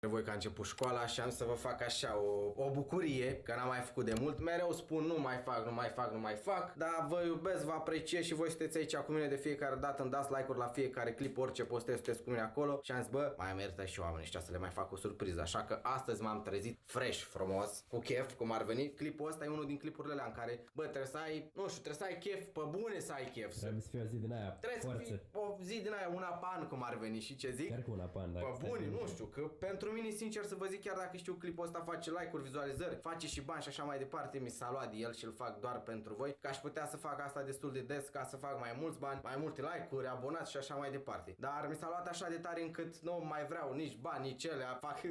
voi că a început școala și am să vă fac așa o bucurie, că n-am mai făcut de mult. Mereu spun nu mai fac, dar vă iubesc, vă apreciez și voi sunteți aici cu mine de fiecare dată, îmi dați like-uri la fiecare clip, orice postez, sunteți cu mine acolo și am zis, bă, mai merită și oamenii ăștia să le mai fac o surpriză, așa că astăzi m-am trezit fresh, frumos, cu chef, cum ar veni. Clipul ăsta e unul din clipurile alea în care, bă, trebuie să ai, nu știu, trebuie să ai chef, pe bune să ai chef. Trebuie să fie o zi din aia, Trebuie forță. să fie o zi din aia, una pan, cum ar veni și ce zic. Chiar cu una pan, dacă Pe bune, nu știu, că pentru mine, sincer să vă zic, chiar dacă știu clipul ăsta face like-uri, vizualizări, face și bani și așa mai departe, mi s-a luat de el și îl fac doar pentru voi, că aș putea să fac asta destul de des ca să fac mai mulți bani, mai multe like-uri, abonați și așa mai departe. Dar mi s-a luat așa de tare încât nu mai vreau nici bani, nici ele,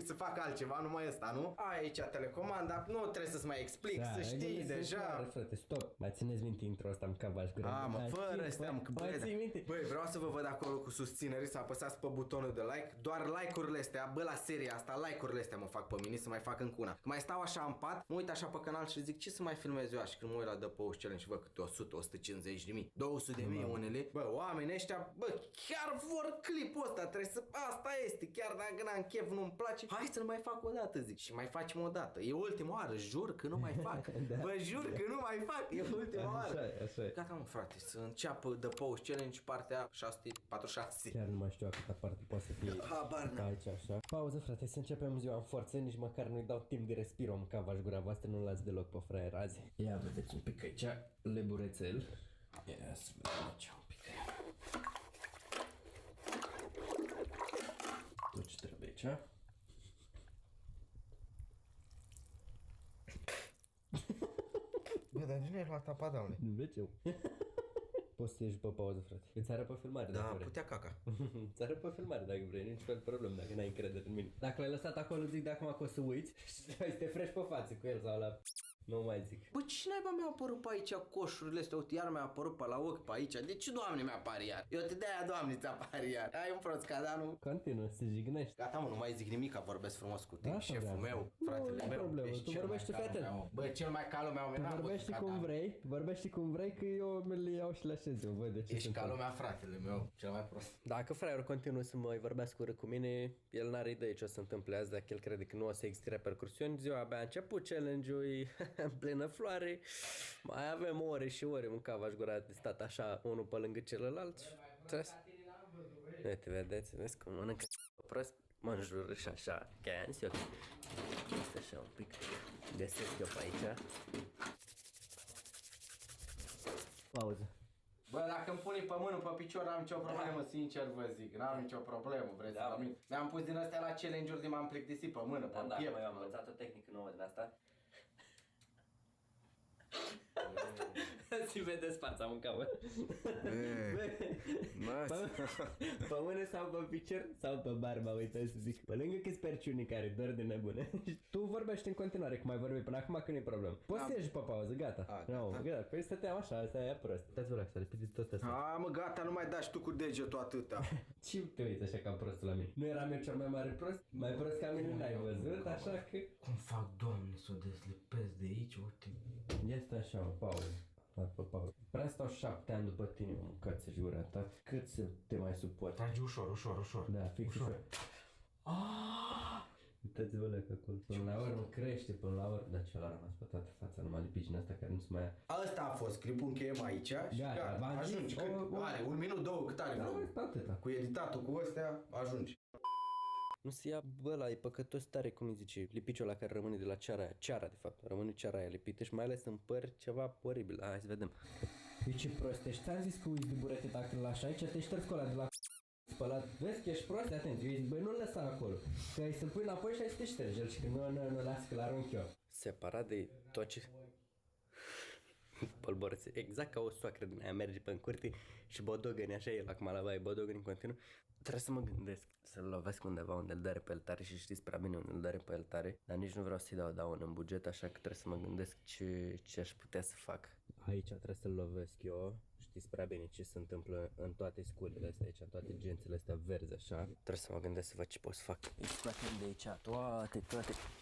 să fac altceva, numai ăsta, nu? Ai aici telecomanda, nu trebuie să-ți mai explic, să știi deja. Clar, frate, stop. Mai țineți minte intro ăsta, am cavaș gură. Mă, fără ăsta, minte. Băi, vreau să vă văd acolo cu susținere, să apăsați pe butonul de like. Doar like-urile astea, bă, la seria asta, like-urile astea mă fac pe mine, să mai fac încă una. Că mai stau așa în pat, mă uit așa pe canal și zic ce să mai filmez eu și când mă uit la The Post Challenge și văd câte 100, 150 de mii, 200 de mii unele. Bă, oamenii ăștia, bă, chiar vor clipul ăsta, trebuie să, asta este, chiar dacă n-am chef, nu-mi place, hai să-l mai fac o dată, zic. Și mai facem o dată. E ultima oară, jur că nu mai fac. Bă, jur că nu mai fac, e ultima oară. Așa e. Gata, mă, frate, să înceapă The Post Challenge partea 646. Chiar nu mai știu câta parte poate să fie. Habar n-am. Aici, așa. Pauză, frate, să începem ziua în forță, nici măcar nu-i dau timp de respiro, în cavaș gura voastră, nu lați deloc pe fraier azi. Ia vedeți un pic aici, leburețel. Ia să vedem aici un pic. Tot ce trebuie aici. Bă, dar de nu ești la tapa, doamne? Nu vezi eu. Poți să ieși pe pauză, frate. Îți arăt pe filmare Da, dacă vrei. putea caca. Îți arăt pe filmare dacă vrei, nici fel problemă dacă n-ai încredere în mine. Dacă l-ai lăsat acolo, zic de acum că o să uiți și să te fresh pe față cu el sau la... Nu mai zic. Bă, ce naiba mi-a apărut pe aici coșurile astea? Uite, iar mi-a apărut pe la ochi pe aici. De ce, Doamne, mi-apare iar? Eu te de-aia, Doamne, ți-apare iar. Ai un prost ca, dar nu... Continuă, se jignești. Gata, mă, nu mai zic nimic, că vorbesc frumos cu tine, Asta șeful vreau. meu, fratele Nu, meu. problemă, Ești tu cel vorbești mai calul fete. meu. Bă, cel mai calul meu, mi-am Vorbești cum vrei, vorbești cum vrei, că eu le iau și le așez, eu văd de ce Ești calul meu, fratele meu, cel mai prost. Dacă fraierul continuă să mă vorbească urât cu mine, el n-are idee ce o să se întâmple azi, dacă el crede că nu o să existe repercursiuni, ziua abia a început, challenge-ul e în plină floare, mai avem ore și ore, un cavaș gura de stat așa, unul pe lângă celălalt. Uite, vezi cum mănâncă prost, mă înjură și așa, că e ansios. Este așa un pic, găsesc eu pe aici. Pauză. Bă, dacă îmi pune pe mână, pe picior, n-am nicio problemă, sincer vă zic, n-am nicio problemă, vreți să vă mint. Mi-am pus din astea la challenge-uri de m-am plictisit pe mână, pe piept. Da, eu am învățat o tehnică nouă din asta. Ți vedeți fața, mâncam. Pe mână sau pe picior sau pe barba, uite să zic. Pe lângă că-s perciunii care dor de nebune. Tu vorbești în continuare, cum ai vorbit până acum, că nu e problemă. Poți să ieși pe pauză, gata. Gata. Păi stăteam așa, asta e prost. Uitați-vă la să repetiți tot asta. Mă, gata, nu mai dași tu cu degetul atâta. Ce te uiți așa ca prostul la mine? Nu eram eu cel mai mare prost? Mai prost ca mine n-ai văzut, așa că... Cum fac, Doamne, să o dezlipesc de aici, uite. Este așa, o pauză. Prea stau 7 ani după tine, mă, mâncați și gura ta. Cât să te mai suport? Tragi ușor. Da, fix ușor. Uitați-vă la acolo. Până la urmă crește, până la urmă. Dar ce l-a rămas pe toată fața, numai lipici din asta care nu se mai ia. Asta a fost clipul, încheiem aici și gata, ajungi. Are, 1 minut, 2, cât are vreo? Atâta. Cu editatul, cu astea, ajungi. Nu se ia, bă, ăla e păcătos tare, cum îi zice, lipiciul ăla care rămâne de la ceara de fapt, rămâne ceara aia lipită și mai ales în păr ceva oribil. Hai să vedem. E ce prost ești, ți-am zis că uiți de burete dacă îl lași aici, te ștergi cu ăla de la spălat, vezi că ești prost, atent, eu zic, băi, nu-l lăsa acolo, că ai să-l pui înapoi și ai să te ștergi el și că nu las că l-arunc eu. Separat de tot ce... Polborțe, exact ca o soacră din aia merge pe în curte și bodogăni, așa el acum la baie, bodogăni în continuu. Trebuie să mă gândesc să-l lovesc undeva unde îl dare pe el tare și știți prea bine unde îl dare pe el tare, dar nici nu vreau să-i dau daun în buget, așa că trebuie să mă gândesc ce aș putea să fac. Aici trebuie să-l lovesc eu, știi? știți prea bine ce se întâmplă în toate sculele astea aici, în toate gențele astea verzi, așa. Trebuie să mă gândesc să văd ce pot să fac. Îi scoatem de aici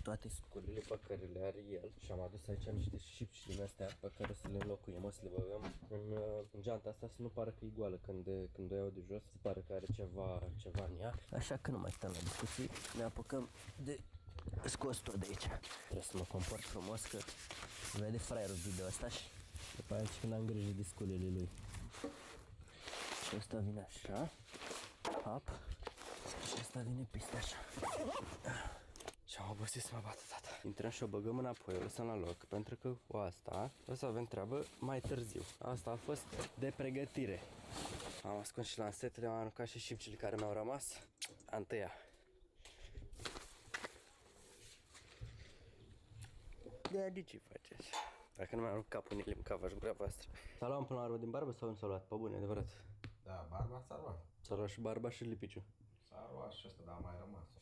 toate sculele pe care le are el și am adus aici niște șipci din astea pe care o să le înlocuim, o să le băgăm în geanta asta să nu pară că e goală când o iau de jos, să pară că are ceva în ea. Așa că nu mai stăm la discuții, ne apucăm de scos tot de aici. Trebuie să mă comport frumos că vede fraierul video ăsta și după aia când am grijă de sculele lui. Și ăsta vine așa, hop, și ăsta vine peste așa. Și am obosit să mă bată tata. Intrăm și o băgăm înapoi, o lăsăm la loc, pentru că cu asta o să avem treabă mai târziu. Asta a fost de pregătire. Am ascuns și lansetele, am aruncat și șipcile care mi-au rămas. A întâia. De ce faceți? Dacă nu mai arunc capul în ele, mâncava și gura voastră. S-a luat până la urmă din barbă sau nu s-a luat? Pe bune, adevărat. Da, barba s-a luat. S-a luat și barba și lipiciu. S-a luat și ăsta, dar a mai rămas.